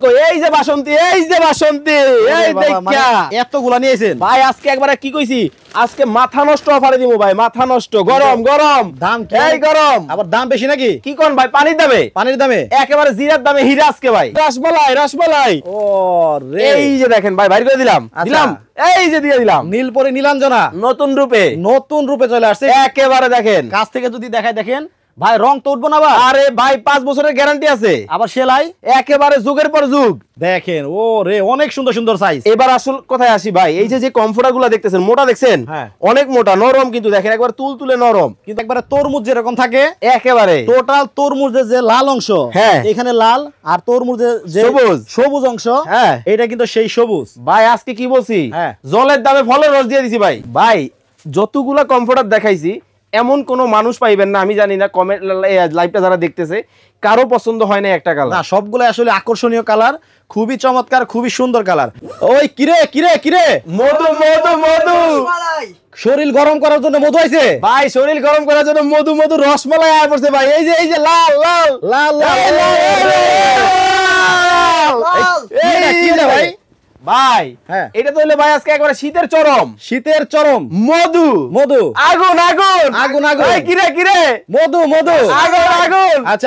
কই এই যে বাসন্তী এই দেখা এতগুলা নিয়েছেন ভাই আজকে একবারে কি কইছি আজকে মাথা নষ্ট অফারে দিমু ভাই মাথা নষ্ট গরম দাম কি এই গরম আবার দাম বেশি নাকি কি কোন ভাই পানির দামে একেবারে জিরার দামে হীরা আজকে ভাই রসমালাই ও রে এই যে দেখেন ভাই বাইরে করে দিলাম এই যে দিয়ে দিলাম নীলপরি নীলাঞ্জনা নতুন রূপে চলে আসছে একেবারে দেখেন কাছ থেকে যদি দেখায় দেখেন ভাই রং তো উঠবো না আরে ভাই 5 বছরের গ্যারান্টি আছে আবার সেলাই একেবারে যুগের পর যুগ দেখেন ও রে অনেক সুন্দর সুন্দর সাইজ এবার আসল কথায় আসি ভাই এই যে কমফোর্টারগুলো দেখতেছেন মোটা দেখছেন অনেক মোটা নরম কিন্তু দেখেন একবার তুলতুলে নরম কিন্তু একবারে তরমুজ যেরকম থাকে একেবারে টোটাল তরমুজের যে লাল অংশ এখানে লাল আর তরমুজের যে সবুজ অংশ এটা কিন্তু সেই সবুজ ভাই আজকে কি বলছি জলের দামে ফলের রস দিয়ে দিছি ভাই যতগুলা কমফোর্টার দেখাইছি এমন কোন মানুষ পাইবেন না আমি জানি না কমেন্ট লাইভটা যারা দেখতেছে কারো পছন্দ হয় না একটা কালার না সবগুলো আসলে আকর্ষণীয় কালার খুবই চমৎকার খুবই সুন্দর কালার ওই কিরে মধু শরীর গরম করার জন্য মধু আইছে ভাই শরীর গরম করার জন্য মধু রসমালাই আয় পড়ছে ভাই এই যে লাল ভাই ভাই এটা তো হলে ভাই আজকে একবারে শীতের চরম মধু আগুন কিরে মধু আগুন আচ্ছা